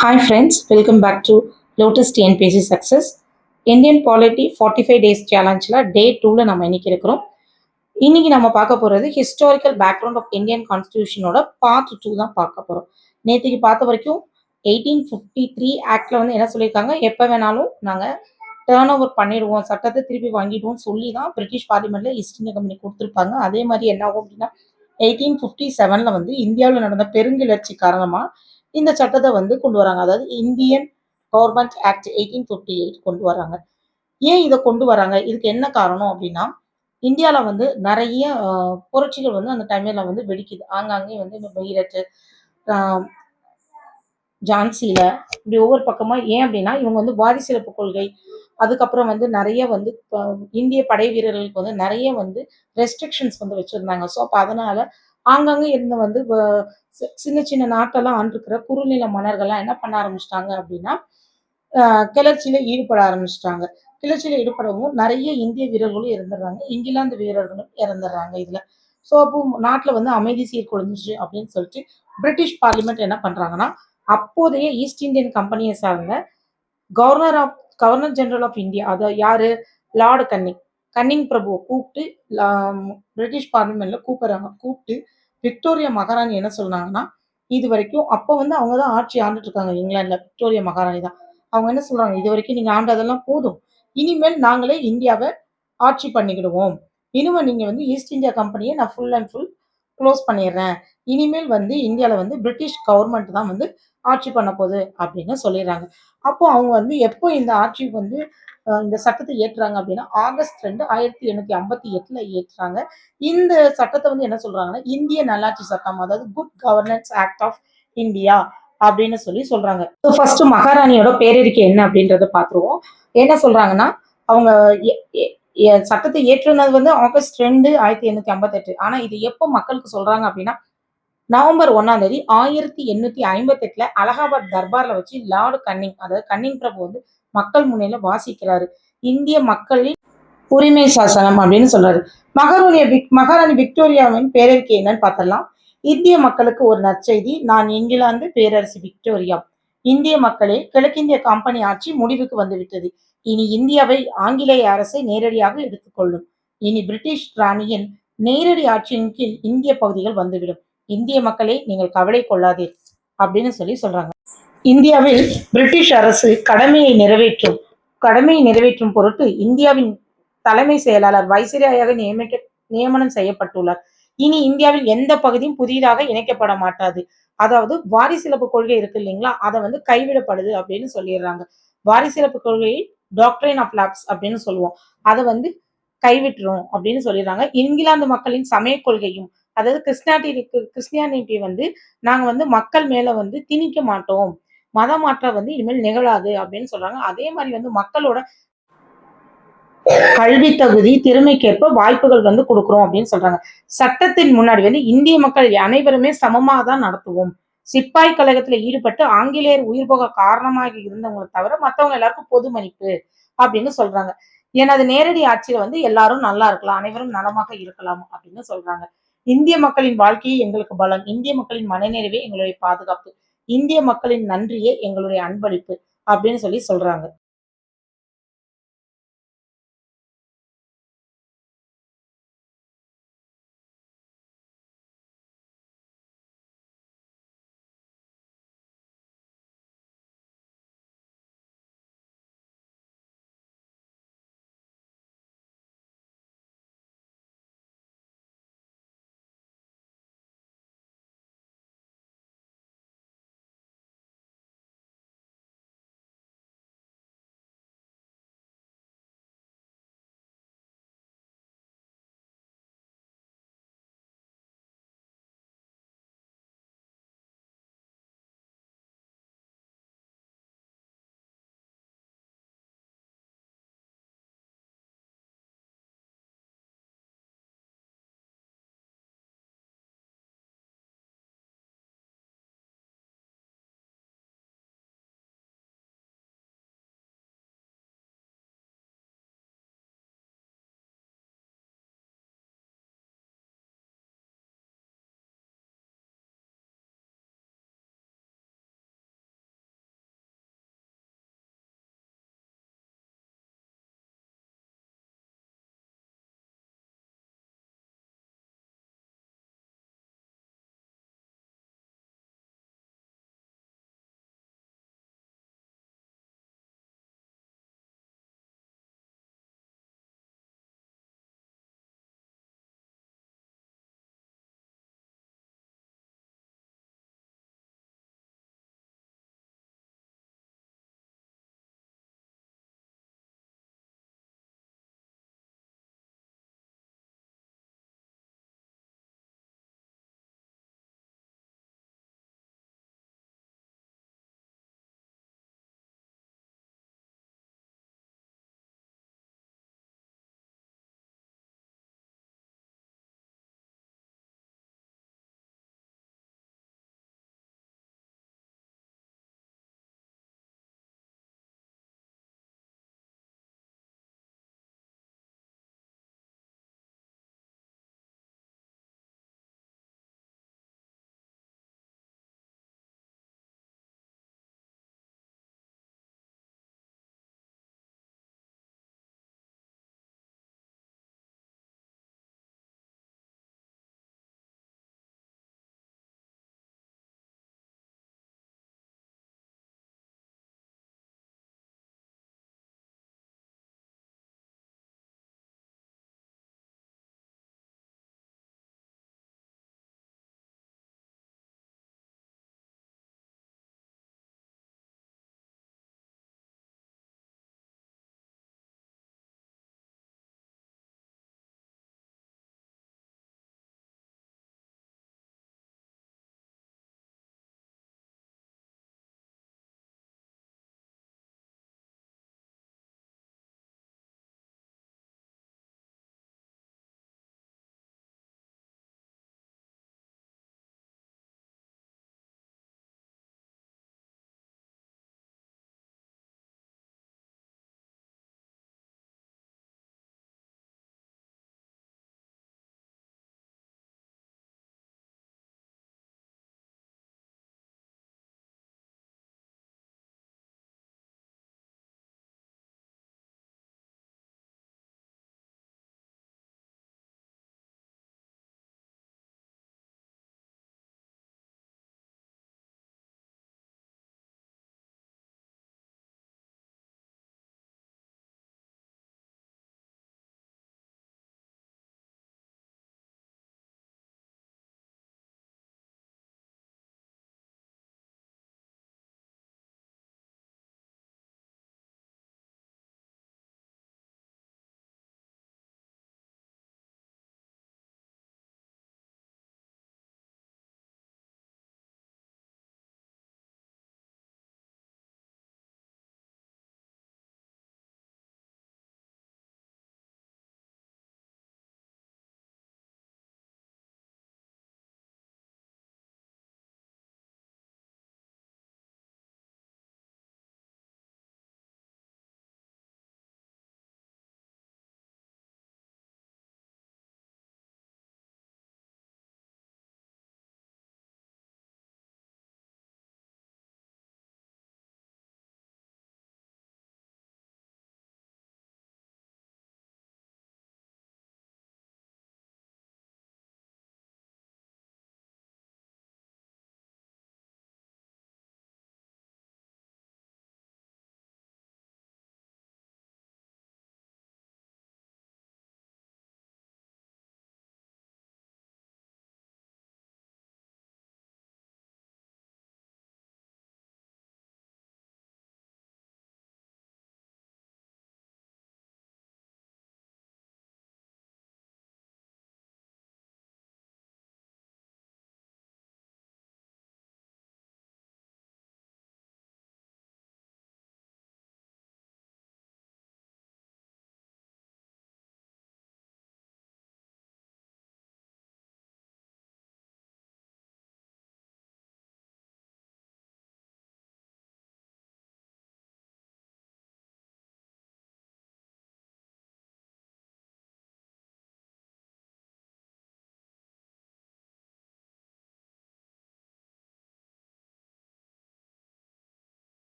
Hi friends, welcome back to Lotus TNPC Success. Indian polity 45 days சேலஞ்சில் day 2ல் நம்ம இன்னைக்கு இருக்கிறோம். இன்னைக்கு நம்ம பார்க்க போகிறது ஹிஸ்டாரிக்கல் பேக்ரவுண்ட் ஆஃப் இந்தியன் கான்ஸ்டியூஷனோட பார்ட் 2 தான் பார்க்க போகிறோம். நேற்றுக்கு பார்த்த வரைக்கும் 1853 ஆக்டில் வந்து என்ன சொல்லியிருக்காங்க, எப்போ வேணாலும் நாங்கள் டேர்ன் ஓவர் பண்ணிடுவோம், சட்டத்தை திருப்பி வாங்கிடுவோம் சொல்லி தான் பிரிட்டிஷ் பார்லிமெண்ட்டில் ஈஸ்ட் இந்தியா கம்பெனி கொடுத்துருப்பாங்க. அதே மாதிரி என்ன ஆகும் அப்படின்னா 1857 வந்து இந்தியாவில் நடந்த பெருங்கிளர்ச்சி காரணமாக இந்த சட்டத்தை வந்து கொண்டு வராங்க. அதாவது இந்தியன் கவர்மெண்ட் ஆக்ட் 1858 கொண்டு வராங்க. ஏன் இதை கொண்டு வராங்க, இதுக்கு என்ன காரணம் அப்படின்னா இந்தியாவில் வந்து நிறைய புரட்சிகள் வந்து அந்த டைம்ல வந்து வெடிக்குது. ஆங்காங்கே வந்து இந்த மீரட், ஜான்சியில இப்படி ஒவ்வொரு பக்கமா. ஏன் அப்படின்னா இவங்க வந்து வாரிசிலப்பு கொள்கை, அதுக்கப்புறம் வந்து நிறைய வந்து இந்திய படை வீரர்களுக்கு வந்து நிறைய வந்து ரெஸ்ட்ரிக்ஷன்ஸ் வந்து வச்சிருந்தாங்க. ஸோ அப்போ அதனால ஆங்காங்கே இருந்த வந்து சின்ன சின்ன நாட்டெல்லாம் ஆண்டிருக்கிற குறுநில மன்னர்கள்லாம் என்ன பண்ண ஆரம்பிச்சிட்டாங்க அப்படின்னா கிளர்ச்சியில ஈடுபட ஆரம்பிச்சிட்டாங்க. கிளர்ச்சியில ஈடுபடவும் நிறைய இந்திய வீரர்களும் இறந்துடுறாங்க, இங்கிலாந்து வீரர்களும் இறந்துடுறாங்க இதுல. ஸோ அப்போ நாட்டில் வந்து அமைதி சீர்குலைஞ்சிச்சு அப்படின்னு சொல்லிட்டு பிரிட்டிஷ் பார்லிமெண்ட் என்ன பண்றாங்கன்னா, அப்போதைய ஈஸ்ட் இந்தியன் கம்பெனியை சார்ந்த governor of governor general of India, அதை யாரு, லார்டு கன்னிங் கன்னிங் பிரபுவை கூப்பிட்டு பிரிட்டிஷ் பார்லிமெண்ட்ல கூப்பிட்டு விக்டோரியா மகாராணி என்ன சொன்னாங்கன்னா, இது வரைக்கும் அப்போ வந்து அவங்க தான் ஆட்சி ஆண்டுட்டு இருக்காங்க இங்கிலாந்துல, விக்டோரியா மகாராணி தான். அவங்க என்ன சொல்றாங்க, இது வரைக்கும் நீங்க ஆண்டதெல்லாம் போதும், இனிமேல் நாங்களே இந்தியாவை ஆட்சி பண்ணிக்கிடுவோம். இனிமே நீங்க வந்து ஈஸ்ட் இந்தியா கம்பெனியை நான் ஃபுல் அண்ட் ஃபுல் க்ளோஸ் பண்ணிடுறேன். இனிமேல் வந்து இந்தியாவில் வந்து பிரிட்டிஷ் கவர்மெண்ட் தான் வந்து ஆட்சி பண்ண போகுது அப்படின்னு சொல்லிடுறாங்க. அப்போ அவங்க வந்து எப்போ இந்த ஆட்சி வந்து இந்த சட்டத்தை ஏற்றுறாங்க அப்படின்னா ஆகஸ்ட் 2 1858 ஏற்றுறாங்க. இந்த சட்டத்தை வந்து என்ன சொல்றாங்கன்னா இந்திய நல்லாட்சி சட்டம், அதாவது good governance act of India அப்படின்னு சொல்லி சொல்றாங்க. ஃபர்ஸ்ட் மகாராணியோட பேரறிக்கை என்ன அப்படின்றத பார்த்துருவோம். என்ன சொல்றாங்கன்னா, அவங்க சட்டத்தை ஏற்றுனது வந்து ஆகஸ்ட் 2 1858. ஆனா இது எப்போ மக்களுக்கு சொல்றாங்க அப்படின்னா நவம்பர் 1ஆம் தேதி 1858 அலகாபாத் தர்பார்ல வச்சு லார்டு கன்னிங், அதாவது கன்னிங் பிரபு வந்து மக்கள் முன்னிலையில வாசிக்கிறாரு. இந்திய மக்களின் உரிமை சாசனம் அப்படின்னு சொல்றாரு. மகாராணி விக்டோரியாவின் பேரறிக்கை என்னன்னு பார்த்தலாம். இந்திய மக்களுக்கு ஒரு நற்செய்தி. நான் இங்கிலாந்து பேரரசி விக்டோரியா. இந்திய மக்களே, கிழக்கிந்திய கம்பெனி ஆட்சி முடிவுக்கு வந்துவிட்டது. இனி இந்தியாவை ஆங்கிலேய அரசை நேரடியாக எடுத்துக்கொள்ளும். இனி பிரிட்டிஷ் ராணியின் நேரடி ஆட்சியின் கீழ் இந்திய பகுதிகள் வந்துவிடும். இந்திய மக்களே, நீங்கள் கவலை கொள்ளாதீர் அப்படின்னு சொல்லி சொல்றாங்க. இந்தியாவில் பிரிட்டிஷ் அரசு கடமையை நிறைவேற்றும் பொருட்டு இந்தியாவின் தலைமை செயலாளர் வைசிராயாக நியமனம் செய்யப்பட்டுள்ளார். இனி இந்தியாவில் எந்த பகுதியும் புதிதாக இணைக்கப்பட மாட்டாது. அதாவது வாரிசிலப்பு கொள்கை இருக்கு இல்லைங்களா, அதை வந்து கைவிடப்படுது அப்படின்னு சொல்லிடுறாங்க. வாரிசிலப்பு கொள்கையை டாக்டரின் ஆஃப் லாப்ஸ் அப்படின்னு சொல்லுவோம். அதை வந்து கைவிட்டுரும் அப்படின்னு சொல்லிடுறாங்க. இங்கிலாந்து மக்களின் சமய கொள்கையும், அதாவது கிறிஸ்டியானிட்டி வந்து நாங்க வந்து மக்கள் மேல வந்து திணிக்க மாட்டோம், மத மாற்றம் வந்து இனிமேல் நிகழாது அப்படின்னு சொல்றாங்க. அதே மாதிரி வந்து மக்களோட கல்வி தகுதி, திறமைக்கேற்ப வாய்ப்புகள் வந்து கொடுக்குறோம் அப்படின்னு சொல்றாங்க. சட்டத்தின் முன்னாடி வந்து இந்திய மக்கள் அனைவருமே சமமாக தான் நடத்துவோம். சிப்பாய் கழகத்துல ஈடுபட்டு ஆங்கிலேயர் உயிர் போக காரணமாக இருந்தவங்களை தவிர மத்தவங்க எல்லாருக்கும் பொது மன்னிப்பு அப்படின்னு சொல்றாங்க. எனது நேரடி ஆட்சியில வந்து எல்லாரும் நல்லா இருக்கலாம், அனைவரும் நலமாக இருக்கலாம் அப்படின்னு சொல்றாங்க. இந்திய மக்களின் வாழ்க்கையே எங்களுக்கு பலம், இந்திய மக்களின் மனநிறைவே எங்களுடைய பாதுகாப்பு, இந்திய மக்களின் நன்றியே எங்களுடைய அன்பளிப்பு அப்படின்னு சொல்லி சொல்றாங்க.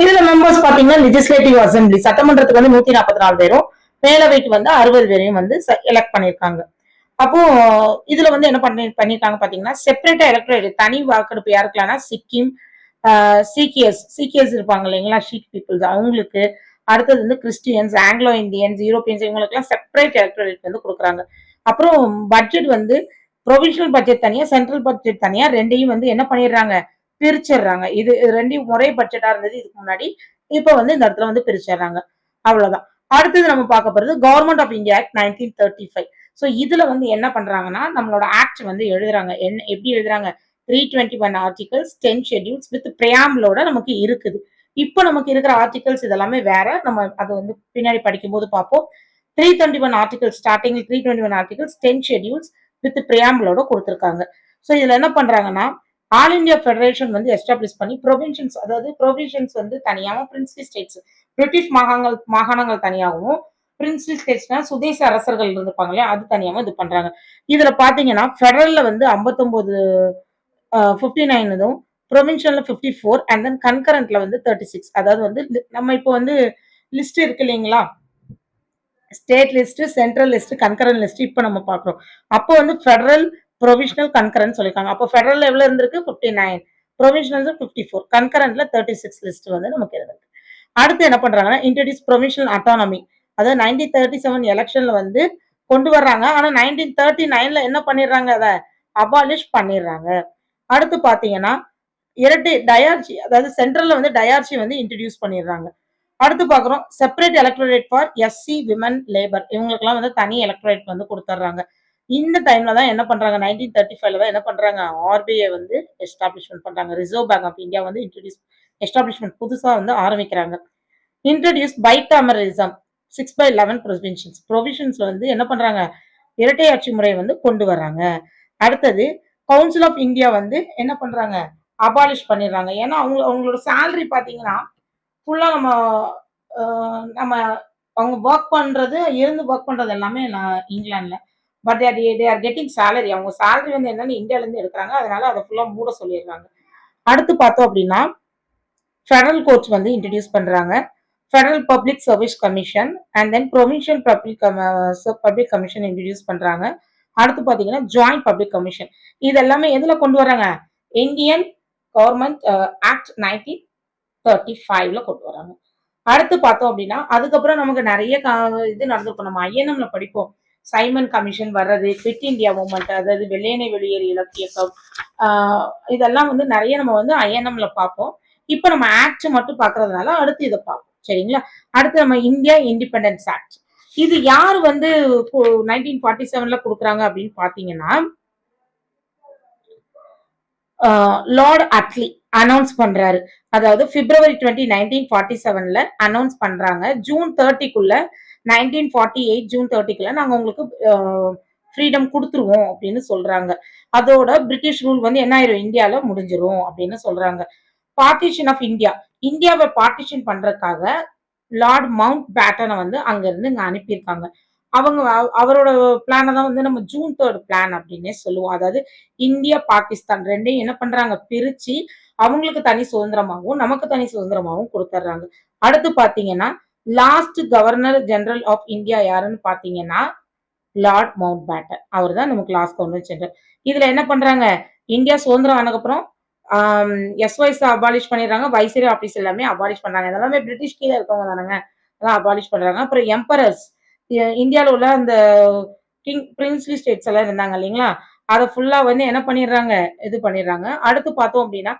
இதுல மெம்பர்ஸ் பாத்தீங்கன்னா லெஜிஸ்லேட்டிவ் அசம்பிளி சட்டமன்றத்துக்கு வந்து 144 பேரும், மேலவைக்கு வந்து 60 பேரையும் வந்து எலெக்ட் பண்ணிருக்காங்க. அப்போ இதுல வந்து என்ன பண்ணிருக்காங்க பாத்தீங்கன்னா, செப்பரேட்டா எலக்டரேட் தனி வாக்கெடுப்பு யாருக்கலாம்னா சிக்கிம், சீக்கியர்ஸ் இருப்பாங்க இல்லைங்களா, ஷீக் பீப்புள்ஸ் அவங்களுக்கு, அடுத்தது வந்து கிறிஸ்டியன்ஸ், ஆங்கிலோ இந்தியன்ஸ், யூரோப்பியன்ஸ் இவங்களுக்கு எல்லாம் செப்பரேட் எலக்டரேட் வந்து கொடுக்குறாங்க. அப்புறம் பட்ஜெட் வந்து ப்ரொவிஷனல் பட்ஜெட் தனியா, சென்ட்ரல் பட்ஜெட் தனியா, ரெண்டையும் வந்து என்ன பண்ணிடுறாங்க, பிரிச்சிடுறாங்க. இது ரெண்டையும் ஒரே பட்ஜெட்டா இருந்தது இதுக்கு முன்னாடி, இப்ப வந்து இந்த இடத்துல வந்து பிரிச்சிடுறாங்க. அவ்வளவுதான். அடுத்தது நம்ம பார்க்க போறது government of India act 1935. So இதுல வந்து என்ன பண்றாங்கன்னா, நம்மளோட ஆக்ட் வந்து எழுதுறாங்க. எப்படி எழுதுறாங்க, 321 ஆர்டிகல்ஸ், 10 ஷெட்யூல்ஸ் வித் பிரியாம்பிளோட நமக்கு இருக்குது. இப்போ நமக்கு இருக்கிற ஆர்டிகல்ஸ் இதெல்லாமே வேற. நம்ம அது வந்து பின்னாடி படிக்கும்போது பார்ப்போம். 321 articles, starting 321 articles, 10 schedules with பிரியாம்பிளோட கொடுத்திருக்காங்க. சோ இதுல என்ன பண்றாங்கன்னா, ஆல் இந்தியா ஃபெடரேஷன் வந்து எஸ்டாப்ளிஷ் பண்ணி ப்ரொவின்ஷன்ஸ், அதாவது ப்ரொவின்ஷன்ஸ் வந்து தனியாகவும், பிரின்ஸ்லி ஸ்டேட்ஸ் பிரிட்டிஷ் மாகாணங்கள் தனியாகவும், பிரின்ஸ்லி ஸ்டேட்ஸ்னா சுதேச அரசர்கள் இருந்திருப்பாங்க இல்லையா, அது தனியாகவும் இது பண்றாங்க. இதுல பாத்தீங்கன்னா ஃபெடரல்ல வந்து 59 59 இதுவும், ப்ரொவின்ஷியல்ல 54 அண்ட் தென் கன்கரண்ட்ல வந்து 36. அதாவது வந்து நம்ம இப்போ வந்து லிஸ்ட் இருக்கு இல்லைங்களா, state list, central list, concurrent list இப்ப நம்ம பாக்குறோம். அப்போ வந்து ஃபெடரல், ப்ரொவிஷனல், கன்கரண்ட் சொல்லிருக்காங்க. அப்போ ஃபெடரல் எவ்வளவு இருந்திருக்கு, 59, ப்ரொவிஷனல் 54, கன்கரண்ட்ல 36 லிஸ்ட் வந்து நமக்கு இருந்திருக்கு. அடுத்து என்ன பண்றாங்கன்னா, இன்ட்ரோடியூஸ் ப்ரொவிஷனல் அட்டானமி, அதாவது 1937 எலெக்ஷன்ல வந்து கொண்டு வர்றாங்க. ஆனா 1939ல என்ன பண்ணிடுறாங்க, அதை அபாலிஷ் பண்ணிடுறாங்க. அடுத்து பாத்தீங்கன்னா இரட்டை டயார்ச்சி, அதாவது சென்ட்ரல்ல வந்து டயார்ச்சி வந்து இன்ட்ரோடியூஸ் பண்ணிடுறாங்க. அடுத்து பாக்குறோம் separate electorate for SC, women, labour, இவங்களுக்கு எல்லாம் வந்து தனி எலக்டரேட் வந்து கொடுத்துட்றாங்க. இந்த டைம்ல தான் என்ன பண்றாங்க, 1935ல தான் என்ன பண்றாங்க, ஆர்பிஐ வந்து எஸ்டாப்ளிஷ்மெண்ட் பண்றாங்க. ரிசர்வ் பேங்க் ஆஃப் இந்தியா வந்து எஸ்டாப்ளிஷ்மெண்ட் புதுசா வந்து ஆரம்பிக்கிறாங்க. இன்ட்ரோடியூஸ் பைகாமரலிசம் 6/11 ப்ரொவிஷன்ஸ்ல வந்து என்ன பண்றாங்க, இரட்டை ஆட்சி முறை வந்து கொண்டு வர்றாங்க. அடுத்தது கவுன்சில் ஆஃப் இந்தியா வந்து என்ன பண்றாங்க, அபாலிஷ் பண்ணிடுறாங்க. ஏன்னா அவங்களோட சேலரி பாத்தீங்கன்னா ஃபுல்லா நம்ம அவங்க ஒர்க் பண்றது, இருந்து ஒர்க் பண்றது எல்லாமே இங்கிலாந்துல. But they are getting salary. அவங்க சேலரி வந்து என்னன்னு இந்தியால இருந்து எடுக்கிறாங்க. அதனால அதை ஃபுல்லா மூட சொல்லிடுறாங்க. அடுத்து பார்த்தோம் அப்படின்னா ஃபெடரல் கோர்ட்ஸ் வந்து இன்ட்ரடியூஸ் பண்றாங்க. Federal public service commission and then provincial public commission introduce பண்றாங்க. அடுத்து பாத்தீங்கன்னா ஜாயிண்ட் பப்ளிக் கமிஷன். இது எல்லாமே எதுல கொண்டு வராங்க, இந்தியன் கவர்மெண்ட் ஆக்ட் 1935ல கொண்டு வராங்க. அடுத்து பார்த்தோம் அப்படின்னா அதுக்கப்புறம் நமக்கு நிறைய இது நடந்திருக்கும். நம்ம ஐஎன்எம்ல படிப்போம். சைமன் கமிஷன் வர்றது, குவிட் இந்தியா மூவ்மெண்ட், அதாவது வெள்ளையனை வெளியேறு இலக்கியக்கம், இதெல்லாம் வந்து நிறைய நம்ம வந்து ஐஎன்எம்ல பார்ப்போம். இப்ப நம்ம ஆக்ட் மட்டும் பாக்குறதுனால அடுத்து இதை பார்ப்போம். சரிங்களா. அடுத்து நம்ம இந்தியா இண்டிபெண்டன்ஸ் ஆக்ட். இது யார் வந்து 1947ல கொடுக்குறாங்க அப்படின்னு பாத்தீங்கன்னா, லார்ட் அட்லி அனௌன்ஸ் பண்றாரு. அதாவது பிப்ரவரி 20, 1947ல அனௌன்ஸ் பண்றாங்க. ஜூன் 30க்குள்ள 1948 ஜூன் 30க்குள்ள நாங்க உங்களுக்கு ஃப்ரீடம் கொடுத்துருவோம் அப்படின்னு சொல்றாங்க. அதோட பிரிட்டிஷ் ரூல் வந்து என்ன ஆயிரும், இந்தியால முடிஞ்சிரும் அப்படின்னு சொல்றாங்க. பார்ட்டிஷன் ஆஃப் இந்தியா, இந்தியாவை பார்ட்டிஷன் பண்றதுக்காக லார்ட் மவுண்ட் பேட்டனை வந்து அங்க இருந்து இங்க அனுப்பியிருக்காங்க. அவரோட பிளான தான் வந்து நம்ம ஜூன் 3 பிளான் அப்படின்னே சொல்லுவோம். அதாவது இந்தியா பாகிஸ்தான் ரெண்டையும் என்ன பண்றாங்க, பிரிச்சு அவங்களுக்கு தனி சுதந்திரமாகவும் நமக்கு தனி சுதந்திரமாகவும் கொடுத்துட்றாங்க. அடுத்து பாத்தீங்கன்னா last governor general of India யாருன்னு பாத்தீங்கன்னா லார்ட் மவுண்ட் பேட்டன். அவர் தான் நமக்கு லாஸ்ட் கவர்னர் ஜெனரல். இதுல என்ன பண்றாங்க, இந்தியா சுதந்திரம் ஆனதுக்கப்புறம் எஸ்ஒய்ஸ் அபாலிஷ் பண்ணிடுறாங்க. வைசிரே ஆபீஸ் எல்லாமே அபாலிஷ் பண்றாங்க. இதெல்லாமே பிரிட்டிஷ் கீழே இருக்கவங்க தானங்க, அதான் அபாலிஷ் பண்றாங்க. அப்புறம் எம்பரர்ஸ், இந்தியாவில் உள்ள அந்த கிங் பிரின்ஸ்லி ஸ்டேட்ஸ் எல்லாம் இருந்தாங்க இல்லைங்களா, அதை ஃபுல்லா வந்து என்ன பண்ணிடுறாங்க, இது பண்ணிடுறாங்க. அடுத்து பார்த்தோம் அப்படின்னா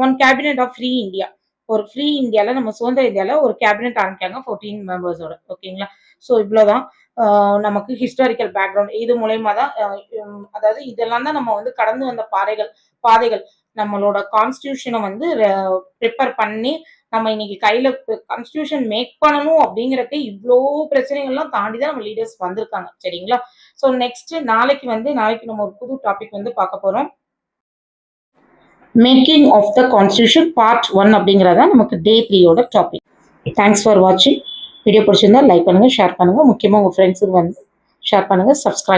one cabinet of free India, ஒரு ஃப்ரீ இந்தியால நம்ம சுதந்திர இந்தியால ஒரு கேபினெட் ஆரம்பிக்காங்க 14 மெம்பர்ஸோட. ஓகேங்களா. ஸோ இவ்வளவுதான் நமக்கு ஹிஸ்டாரிக்கல் பேக்ரவுண்ட். இது மூலயமா தான் அதாவது இதெல்லாம் தான் நம்ம வந்து கடந்து வந்த பாதைகள். நம்மளோட கான்ஸ்டியூஷனை வந்து ப்ரிப்பேர் பண்ணி நம்ம இன்னைக்கு கையில கான்ஸ்டியூஷன் மேக் பண்ணணும் அப்படிங்கறதுக்கு இவ்வளோ பிரச்சனைகள்லாம் தாண்டி தான் நம்ம லீடர்ஸ் வந்திருக்காங்க. சரிங்களா. ஸோ நெக்ஸ்ட் நாளைக்கு நம்ம ஒரு புது டாபிக் வந்து பார்க்க போறோம். Making of the constitution part 1 அப்படிங்கறத நமக்கு டே 3யோட டாபிக். தேங்க்ஸ் ஃபார் வாட்சிங். வீடியோ பிடிச்சிருந்தா லைக் பண்ணுங்க, ஷேர் பண்ணுங்க, முக்கியமா உங்க ஃப்ரெண்ட்ஸுக்கு வந்து ஷேர் பண்ணுங்க, சப்ஸ்கிரைப்